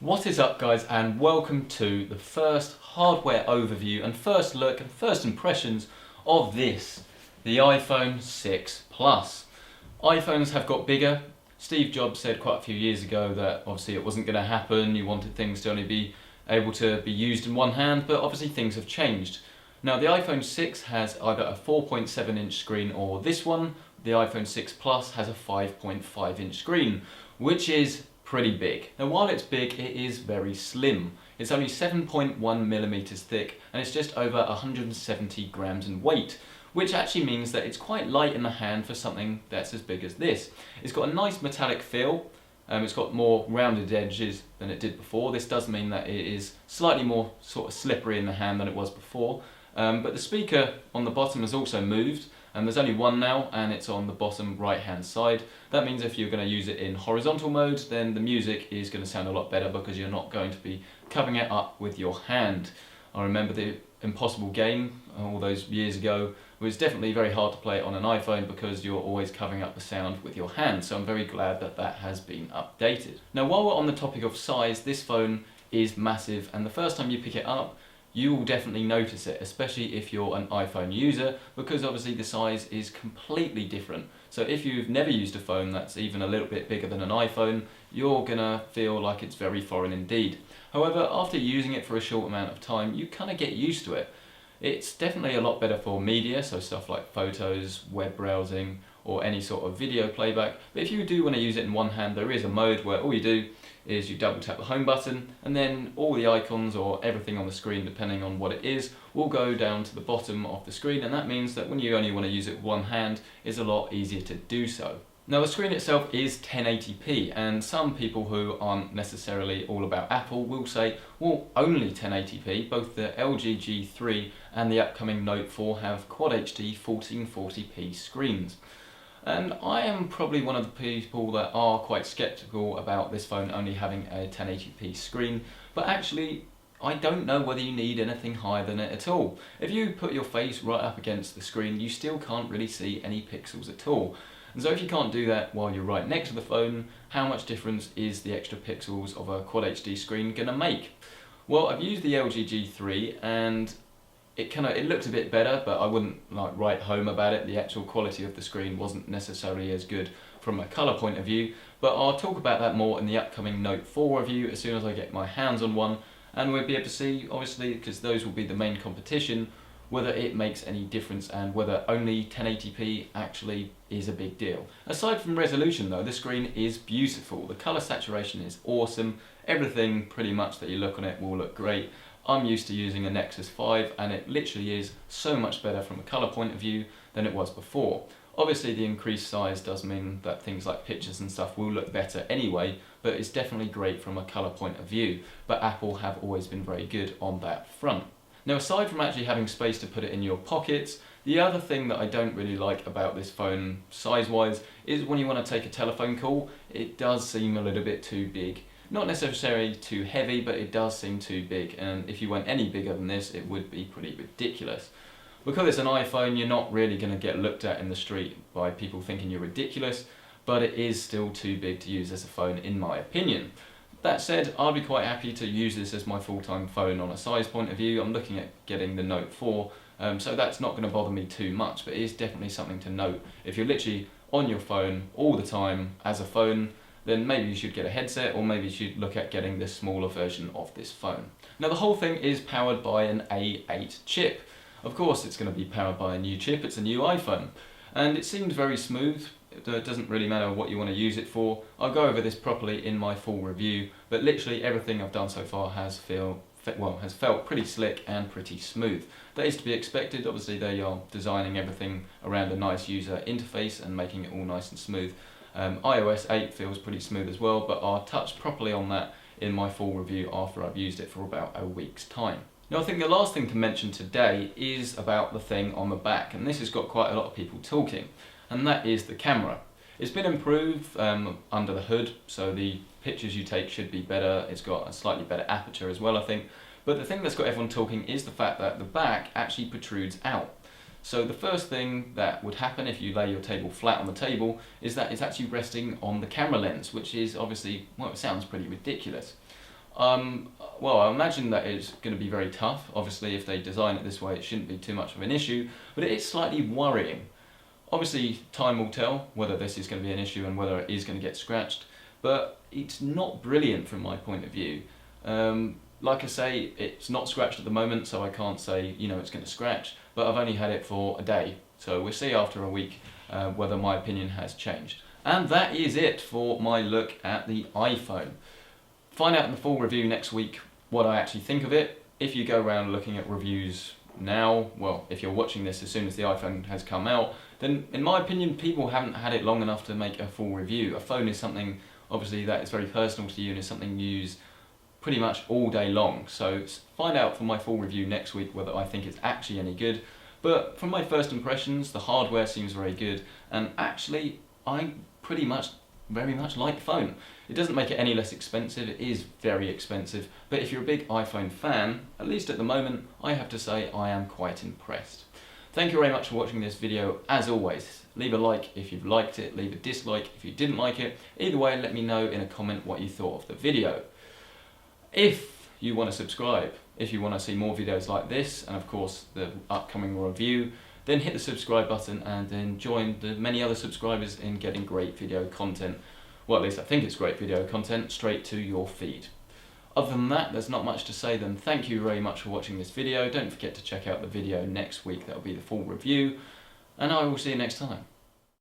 What is up, guys, and welcome to the first hardware overview and first look and first impressions of this, the iPhone 6 Plus. iPhones have got bigger. Steve Jobs said quite a few years ago that obviously it wasn't going to happen. You wanted things to only be able to be used in one hand, but obviously things have changed. Now the iPhone 6 has either a 4.7 inch screen or this one, the iPhone 6 Plus, has a 5.5 inch screen, which is pretty big. Now while it's big, it is very slim. It's only 7.1 millimeters thick and it's just over 170 grams in weight, which actually means that it's quite light in the hand for something that's as big as this. It's got a nice metallic feel. It's got more rounded edges than it did before. This does mean that it is slightly more sort of slippery in the hand than it was before. But the speaker on the bottom has also moved, and there's only one now, and it's on the bottom right hand side. That means if you're going to use it in horizontal mode, then the music is going to sound a lot better because you're not going to be covering it up with your hand. I remember the Impossible game all those years ago. It was definitely very hard to play it on an iPhone because you're always covering up the sound with your hand, so I'm very glad that that has been updated. Now while we're on the topic of size, this phone is massive, and the first time you pick it up you will definitely notice it, especially if you're an iPhone user, because obviously the size is completely different. So if you've never used a phone that's even a little bit bigger than an iPhone, you're gonna feel like it's very foreign indeed. However, after using it for a short amount of time, you kind of get used to it. It's definitely a lot better for media, so stuff like photos, web browsing, or any sort of video playback. But if you do want to use it in one hand, there is a mode where all you do is you double tap the home button, and then all the icons or everything on the screen, depending on what it is, will go down to the bottom of the screen, and that means that when you only want to use it with one hand, it's a lot easier to do so. Now the screen itself is 1080p, and some people who aren't necessarily all about Apple will say, well, only 1080p. Both the LG G3 and the upcoming Note 4 have Quad HD 1440p screens. And I am probably one of the people that are quite skeptical about this phone only having a 1080p screen, but actually I don't know whether you need anything higher than it at all. If you put your face right up against the screen, you still can't really see any pixels at all. And so if you can't do that while you're right next to the phone, how much difference is the extra pixels of a Quad HD screen going to make? Well, I've used the LG G3 and it looked a bit better, but I wouldn't write home about it. The actual quality of the screen wasn't necessarily as good from a colour point of view, but I'll talk about that more in the upcoming Note 4 review as soon as I get my hands on one, and we'll be able to see, obviously, because those will be the main competition, whether it makes any difference and whether only 1080p actually is a big deal. Aside from resolution though, the screen is beautiful. The colour saturation is awesome. Everything pretty much that you look on it will look great. I'm used to using a Nexus 5 and it literally is so much better from a colour point of view than it was before. Obviously the increased size does mean that things like pictures and stuff will look better anyway, but it's definitely great from a colour point of view. But Apple have always been very good on that front. Now aside from actually having space to put it in your pockets, the other thing that I don't really like about this phone size-wise is when you want to take a telephone call, it does seem a little bit too big. Not necessarily too heavy, but it does seem too big, and if you went any bigger than this, it would be pretty ridiculous. Because it's an iPhone, you're not really going to get looked at in the street by people thinking you're ridiculous, but it is still too big to use as a phone in my opinion. That said, I'd be quite happy to use this as my full-time phone on a size point of view. I'm looking at getting the Note 4, so that's not going to bother me too much, but it is definitely something to note. If you're literally on your phone all the time as a phone, then maybe you should get a headset, or maybe you should look at getting the smaller version of this phone. Now the whole thing is powered by an A8 chip. Of course it's going to be powered by a new chip, it's a new iPhone. And it seems very smooth. It doesn't really matter what you want to use it for. I'll go over this properly in my full review, but literally everything I've done so far has felt pretty slick and pretty smooth. That is to be expected. Obviously they are designing everything around a nice user interface and making it all nice and smooth. iOS 8 feels pretty smooth as well, but I'll touch properly on that in my full review after I've used it for about a week's time. Now I think the last thing to mention today is about the thing on the back, and this has got quite a lot of people talking, and that is the camera. It's been improved under the hood, so the pictures you take should be better. It's got a slightly better aperture as well, I think, but the thing that's got everyone talking is the fact that the back actually protrudes out. So the first thing that would happen if you lay your table flat on the table is that it's actually resting on the camera lens, which is obviously, well, it sounds pretty ridiculous. Well, I imagine that it's going to be very tough. Obviously, if they design it this way, it shouldn't be too much of an issue, but it is slightly worrying. Obviously, time will tell whether this is going to be an issue and whether it is going to get scratched, but it's not brilliant from my point of view. Like I say, it's not scratched at the moment, so I can't say, it's going to scratch, but I've only had it for a day, so we'll see after a week whether my opinion has changed. And that is it for my look at the iPhone. Find out in the full review next week what I actually think of it. If you go around looking at reviews now, well, if you're watching this as soon as the iPhone has come out, then in my opinion, people haven't had it long enough to make a full review. A phone is something, obviously, that is very personal to you and is something you use pretty much all day long. So find out from my full review next week whether I think it's actually any good. But from my first impressions, the hardware seems very good, and actually, I very much like the phone. It doesn't make it any less expensive, it is very expensive, but if you're a big iPhone fan, at least at the moment, I have to say I am quite impressed. Thank you very much for watching this video. As always, leave a like if you've liked it, leave a dislike if you didn't like it. Either way, let me know in a comment what you thought of the video. If you want to subscribe, if you want to see more videos like this, and of course the upcoming review, then hit the subscribe button and then join the many other subscribers in getting great video content, well, at least I think it's great video content, straight to your feed. Other than that, there's not much to say then. Thank you very much for watching this video. Don't forget to check out the video next week, that'll be the full review, and I will see you next time.